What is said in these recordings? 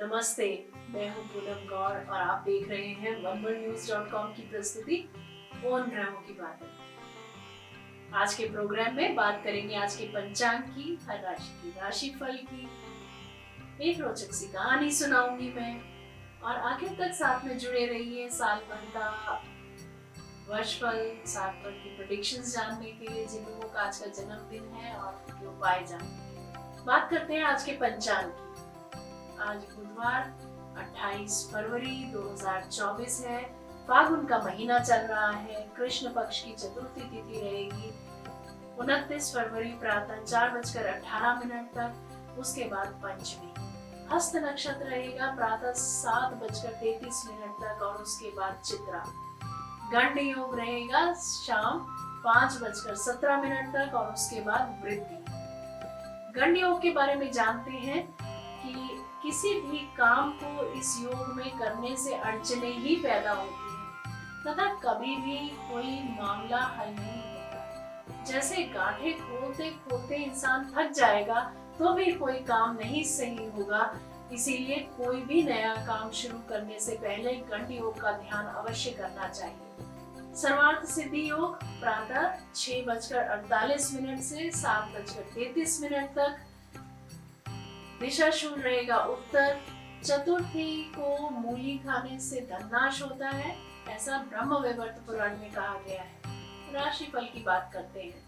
नमस्ते, मैं हूं पूनम गौड़ और आप देख रहे हैं onewordnews.com की प्रस्तुति उन ग्रहों की बातें। आज के प्रोग्राम में बात करेंगे आज के पंचांग की, हर राशि की राशिफल की, एक रोचक सी कहानी सुनाऊंगी मैं और आखिर तक साथ में जुड़े रहिए साल भर का वर्षफल, साल भर की प्रेडिक्शंस जानने के लिए जिन लोगों का आज का जन्मदिन है और उनके उपाय जानने के लिए। बात करते हैं आज के पंचांग की। आज बुधवार 28 फरवरी 2024 है। फागुन का महीना चल रहा है। कृष्ण पक्ष की चतुर्थी तिथि रहेगी 29 फरवरी प्रातः 4:18 तक। उसके बाद पंचमी। हस्त नक्षत्र रहेगा प्रातः 7:33 तक और उसके बाद चित्रा। गंड योग रहेगा शाम 5:17 तक और उसके बाद वृद्धि। गंड योग के बारे में जानते हैं कि किसी भी काम को इस योग में करने से अड़चने ही पैदा होती हैं तथा कभी भी कोई मामला हल नहीं होता। जैसे गांठें खोलते खोलते इंसान थक जाएगा तो भी कोई काम नहीं सही होगा। इसीलिए कोई भी नया काम शुरू करने से पहले गंड योग का ध्यान अवश्य करना चाहिए। सर्वार्थ सिद्धि योग प्रातः 6:48 से 7:33 तक। दिशा शूल रहेगा उत्तर। चतुर्थी को मूली खाने से धननाश होता है, ऐसा ब्रह्म वैवर्त पुराण में कहा गया है। राशिफल की बात करते हैं।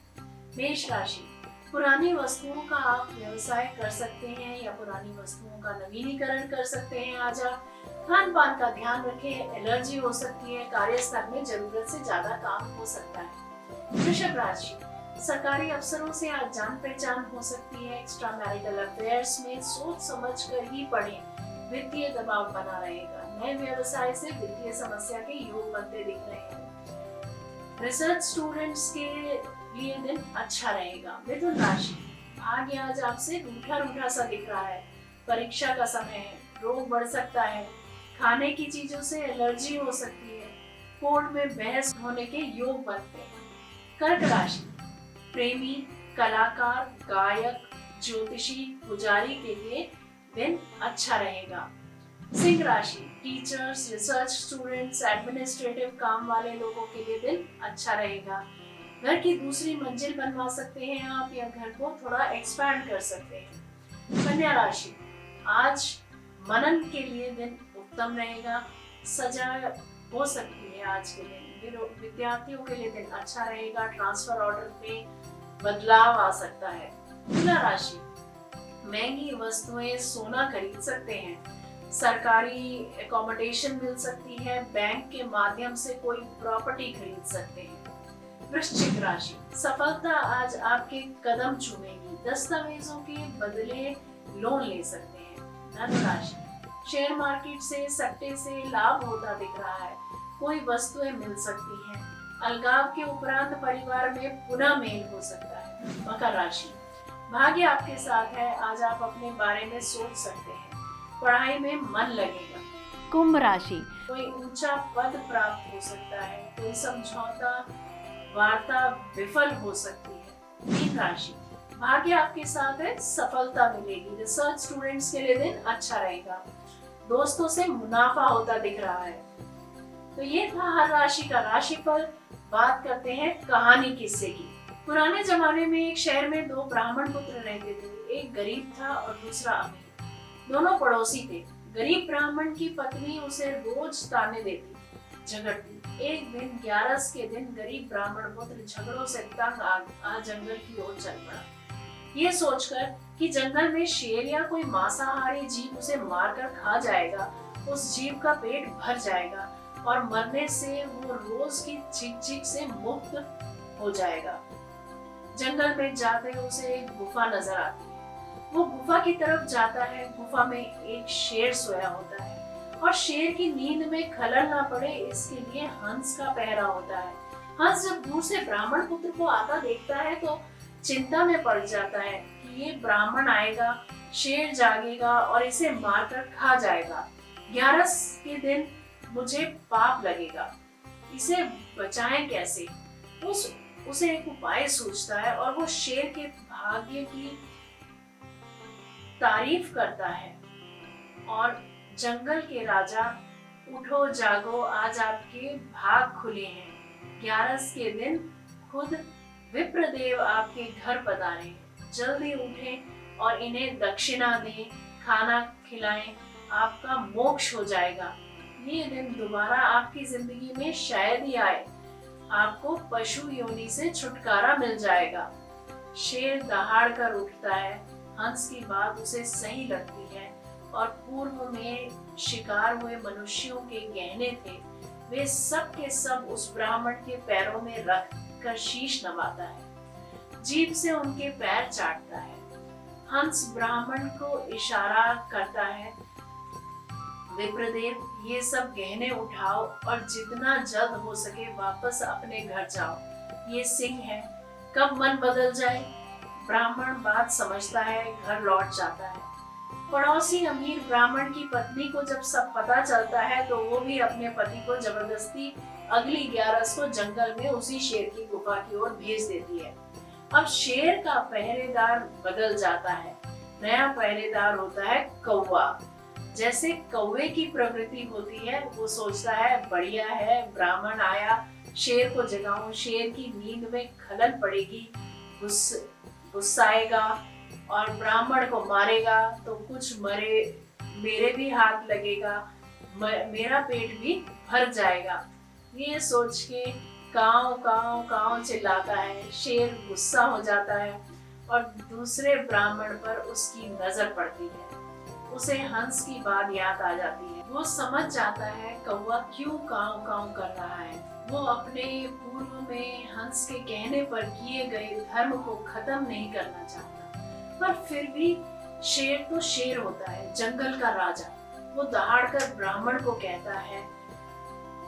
मेष राशि। पुरानी वस्तुओं का आप व्यवसाय कर सकते हैं या पुरानी वस्तुओं का नवीनीकरण कर सकते हैं। आज आप खान पान का ध्यान रखें, एलर्जी हो सकती है, कार्यस्थल में जरूरत से ज्यादा काम हो सकता है। वृषभ राशि। सरकारी अफसरों से आज जान पहचान हो सकती है। एक्स्ट्रा मैरिटल अफेयर्स में सोच समझ कर ही पढ़ें। वित्तीय दबाव बना रहेगा। नए व्यवसाय से वित्तीय समस्या के योग बनते दिख रहे हैं। रिसर्च स्टूडेंट्स के लिए दिन अच्छा रहेगा। मिथुन राशि। भाग्य आज आपसे रूठा रूठा सा दिख रहा है। परीक्षा का समय है, रोग बढ़ सकता है, खाने की चीजों से एलर्जी हो सकती है, कोर्ट में बहस होने के योग बनते हैं। कर्क राशि। प्रेमी, कलाकार, गायक, ज्योतिषी, पुजारी के लिए दिन अच्छा रहेगा। सिंह राशि। टीचर्स, रिसर्च स्टूडेंट्स, एडमिनिस्ट्रेटिव काम वाले लोगों के लिए दिन अच्छा रहेगा। घर की दूसरी मंजिल बनवा सकते हैं आप या घर को थोड़ा एक्सपैंड कर सकते हैं। कन्या राशि। आज मनन के लिए दिन उत्तम रहेगा। सजा हो सकती है आज के दिन। विद्यार्थियों के लिए दिन अच्छा रहेगा। ट्रांसफर ऑर्डर में बदलाव आ सकता है। तुला राशि। महंगी वस्तुएं, सोना खरीद सकते हैं। सरकारी एकोमोडेशन मिल सकती है। बैंक के माध्यम से कोई प्रॉपर्टी खरीद सकते हैं। वृश्चिक राशि। सफलता आज आपके कदम चूमेगी। दस्तावेजों के बदले लोन ले सकते हैं। धनु राशि। शेयर मार्केट से, सट्टे से लाभ होता दिख रहा है। कोई वस्तुएं मिल सकती हैं। अलगाव के उपरांत परिवार में पुनः मेल हो सकता है। मकर राशि। भाग्य आपके साथ है। आज आप अपने बारे में सोच सकते हैं। पढ़ाई में मन लगेगा। कुंभ राशि। कोई ऊंचा पद प्राप्त हो सकता है। कोई समझौता वार्ता विफल हो सकती है। मीन राशि। भाग्य आपके साथ है, सफलता मिलेगी। रिसर्च स्टूडेंट्स के लिए दिन अच्छा रहेगा। दोस्तों से मुनाफा होता दिख रहा है। तो ये था हर राशि का राशिफल। बात करते हैं कहानी किस्से की। पुराने जमाने में एक शहर में दो ब्राह्मण पुत्र रहते थे। एक गरीब था और दूसरा अमीर। दोनों पड़ोसी थे। गरीब ब्राह्मण की पत्नी उसे रोज ताने देती, झगड़ती। एक दिन 11 के दिन गरीब ब्राह्मण पुत्र झगड़ों से तंग आ जंगल की ओर चल पड़ा। ये सोचकर कि जंगल में शेर या कोई मांसाहारी जीव उसे मारकर खा जाएगा, उस जीव का पेट भर जाएगा और मरने से वो रोज की चिक से मुक्त हो जाएगा। जंगल में जाते उसे एक गुफा नजर आती है। वो गुफा की तरफ जाता है। गुफा में एक शेर सोया होता है और शेर की नींद में खलल ना पड़े इसके लिए हंस का पहरा होता है। हंस जब दूर से ब्राह्मण पुत्र को आता देखता है तो चिंता में पड़ जाता है कि ये ब्राह्मण आएगा, शेर जागेगा और इसे मारकर खा जाएगा। 11 के दिन मुझे पाप लगेगा, इसे बचाएं कैसे? उसे एक उपाय सूझता है और वो शेर के भाग्य की तारीफ करता है। और जंगल के राजा, उठो जागो, आज आपके भाग खुले हैं। 11 के दिन खुद विप्रदेव आपके घर पधारे हैं। जल्दी उठें और इन्हें दक्षिणा दें, खाना खिलाएं, आपका मोक्ष हो जाएगा। ये दिन दोबारा आपकी जिंदगी में शायद ही आए। आपको पशु योनि से छुटकारा मिल जाएगा। शेर दहाड़ कर उठता है। हंस की बात उसे सही लगती है और पूर्व में शिकार हुए मनुष्यों के गहने थे, वे सब के सब उस ब्राह्मण के पैरों में रख कर शीश नवाता है, जीभ से उनके पैर चाटता है। हंस ब्राह्मण को इशारा करता है, विप्रदेव, ये सब गहने उठाओ और जितना जल्द हो सके वापस अपने घर जाओ। ये सिंह है, कब मन बदल जाए। ब्राह्मण बात समझता है, घर लौट जाता है। पड़ोसी अमीर ब्राह्मण की पत्नी को जब सब पता चलता है तो वो भी अपने पति को जबरदस्ती अगली 11 को जंगल में उसी शेर की गुफा की ओर भेज देती है। अब शेर का पहरेदार बदल जाता है। नया पहरेदार होता है कौवा। जैसे कौवे की प्रवृत्ति होती है, वो सोचता है बढ़िया है, ब्राह्मण आया, शेर को जगाऊं, शेर की नींद में खलल पड़ेगी, गुस्साएगा और ब्राह्मण को मारेगा तो कुछ मेरे भी हाथ लगेगा, मेरा पेट भी भर जाएगा। ये सोच के काव काव काव चिल्लाता है। शेर गुस्सा हो जाता है और दूसरे ब्राह्मण पर उसकी नजर पड़ती है। उसे हंस की बात याद आ जाती है। वो समझ जाता है कौवा क्यों काव काव कर रहा है। वो अपने पूर्व में हंस के कहने पर किए गए धर्म को खत्म नहीं करना चाहता, पर फिर भी शेर तो शेर होता है, जंगल का राजा। वो दहाड़कर ब्राह्मण को कहता है,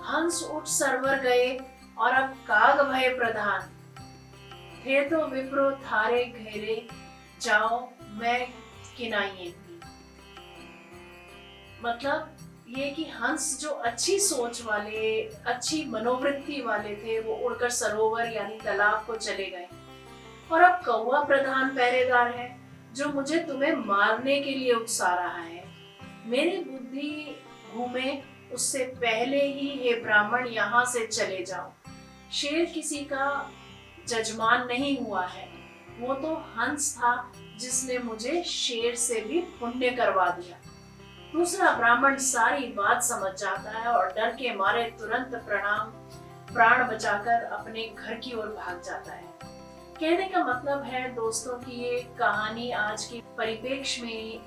हंस उठ सरवर गए और अब काग भय प्रधान, थे तो विप्रो थारे घेरे, जाओ मैं किनाइए। मतलब ये कि हंस जो अच्छी सोच वाले, अच्छी मनोवृत्ति वाले थे, वो उड़कर सरोवर यानी तालाब को चले गए और अब कौवा प्रधान पहरेदार है जो मुझे तुम्हें मारने के लिए उकसा रहा है। मेरी बुद्धि घूमे उससे पहले ही हे ब्राह्मण यहाँ से चले जाओ। शेर किसी का जजमान नहीं हुआ है, वो तो हंस था जिसने मुझे शेर से भी पुण्य करवा दिया। दूसरा ब्राह्मण सारी बात समझ जाता है और डर के मारे तुरंत प्राण बचाकर अपने घर की ओर भाग जाता है। कहने का मतलब है दोस्तों कि ये कहानी आज के परिप्रेक्ष्य में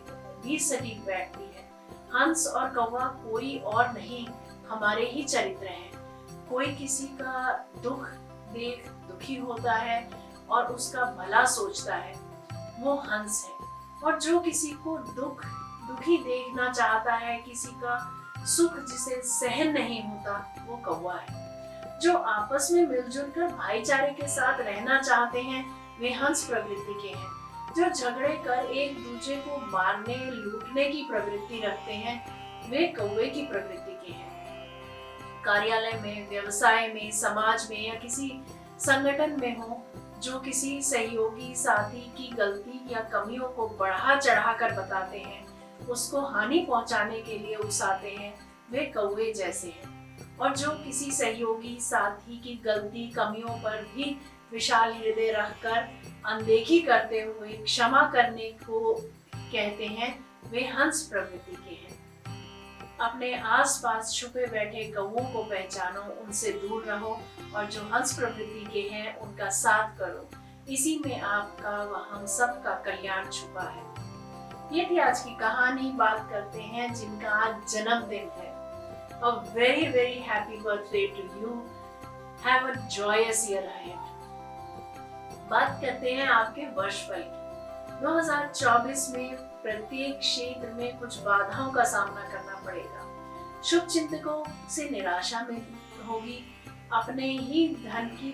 भी सटीक बैठती है। हंस और कौवा कोई और नहीं, हमारे ही चरित्र हैं। कोई किसी का दुख देख दुखी होता है और उसका भला सोचता है, वो हंस है। और जो किसी को दुखी देखना चाहता है, किसी का सुख जिसे सहन नहीं होता, वो कौवा है। जो आपस में मिलजुल कर भाईचारे के साथ रहना चाहते हैं, वे हंस प्रवृत्ति के हैं। जो झगड़े कर एक दूसरे को मारने लूटने की प्रवृत्ति रखते हैं, वे कौवे की प्रवृत्ति के हैं। कार्यालय में, व्यवसाय में, समाज में या किसी संगठन में हो, जो किसी सहयोगी साथी की गलती या कमियों को बढ़ा चढ़ा कर बताते हैं, उसको हानि पहुंचाने के लिए उकसाते हैं, वे कौवे जैसे हैं। और जो किसी सहयोगी साथी की गलती कमियों पर भी विशाल हृदय रखकर अनदेखी करते हुए क्षमा करने को कहते हैं, वे हंस प्रवृत्ति के हैं। अपने आसपास छुपे बैठे कौवों को पहचानो, उनसे दूर रहो और जो हंस प्रवृत्ति के हैं उनका साथ करो। इसी में आपका व हम सब का कल्याण छुपा है। ये थी आज की कहानी। बात करते हैं जिनका आज जन्मदिन है। A very very happy birthday to you. Have a joyous year ahead. बात करते हैं आपके वर्षफल की। 2024 में प्रत्येक क्षेत्र में कुछ बाधाओं का सामना करना पड़ेगा। शुभ चिंतकों से निराशा में होगी, अपने ही धन की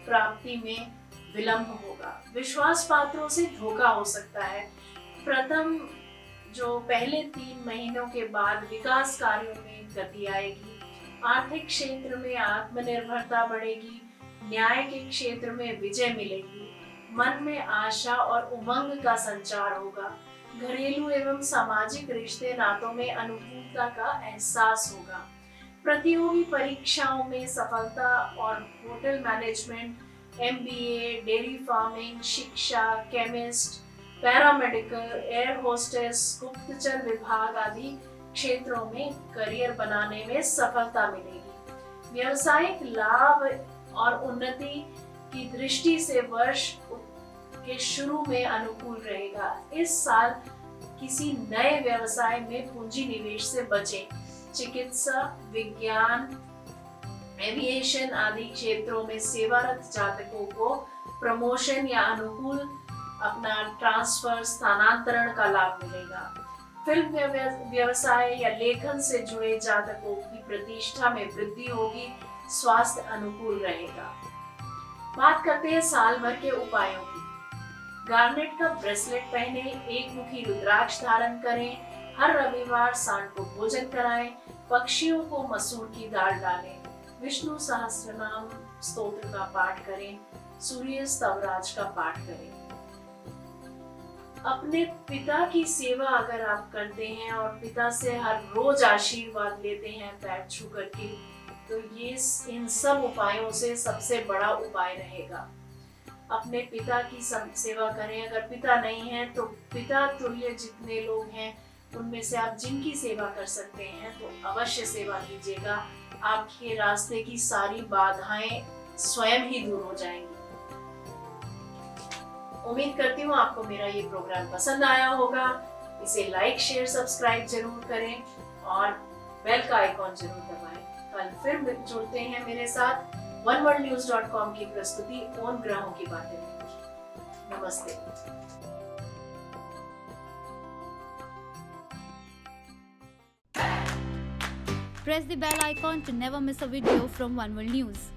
प्राप्ति में विलंब होगा, विश्वास पात्रों से धोखा हो सकता है। प्रथम जो पहले 3 महीनों के बाद विकास कार्यों में गति आएगी, आर्थिक क्षेत्र में आत्मनिर्भरता बढ़ेगी, न्याय के क्षेत्र में विजय मिलेगी, मन में आशा और उमंग का संचार होगा, घरेलू एवं सामाजिक रिश्ते नातों में अनुकूलता का एहसास होगा। प्रतियोगी परीक्षाओं में सफलता और hotel management, MBA, dairy farming, शिक्षा, केमिस्ट, पैरामेडिकल, एयर होस्टेस, गुप्तचर विभाग आदि क्षेत्रों में करियर बनाने में सफलता मिलेगी। व्यावसायिक लाभ और उन्नति की दृष्टि से वर्ष के शुरू में अनुकूल रहेगा। इस साल किसी नए व्यवसाय में पूंजी निवेश से बचें। चिकित्सा, विज्ञान, एविएशन आदि क्षेत्रों में सेवारत जातकों को प्रमोशन या अनुकूल अपना ट्रांसफर, स्थानांतरण का लाभ मिलेगा। फिल्म व्यवसाय या लेखन से जुड़े जातकों की प्रतिष्ठा में वृद्धि होगी। स्वास्थ्य अनुकूल रहेगा। बात करते हैं साल भर के उपायों की। गार्नेट का ब्रेसलेट पहने, एक मुखी रुद्राक्ष धारण करें, हर रविवार सांड को भोजन कराएं, पक्षियों को मसूर की दाल डालें, विष्णु सहस्त्रनाम स्तोत्र का पाठ करें, सूर्य स्तवराज का पाठ करें। अपने पिता की सेवा अगर आप करते हैं और पिता से हर रोज आशीर्वाद लेते हैं पैर छू करके, तो ये इन सब उपायों से सबसे बड़ा उपाय रहेगा। अपने पिता की सेवा करें। अगर पिता नहीं है तो पिता तुल्य जितने लोग हैं उनमें से आप जिनकी सेवा कर सकते हैं तो अवश्य सेवा कीजिएगा। आपके रास्ते की सारी बाधाएं स्वयं ही दूर हो जाएंगी। उम्मीद करती हूँ आपको मेरा ये प्रोग्राम पसंद आया होगा। इसे लाइक, शेयर, सब्सक्राइब जरूर करें और बेल का आइकॉन जरूर दबाएं। कल फिर जुड़ते हैं मेरे साथ। oneworldnews.com की प्रस्तुति उन ग्रहों की बातें में। नमस्ते। Press the bell icon to never miss a video from One World News.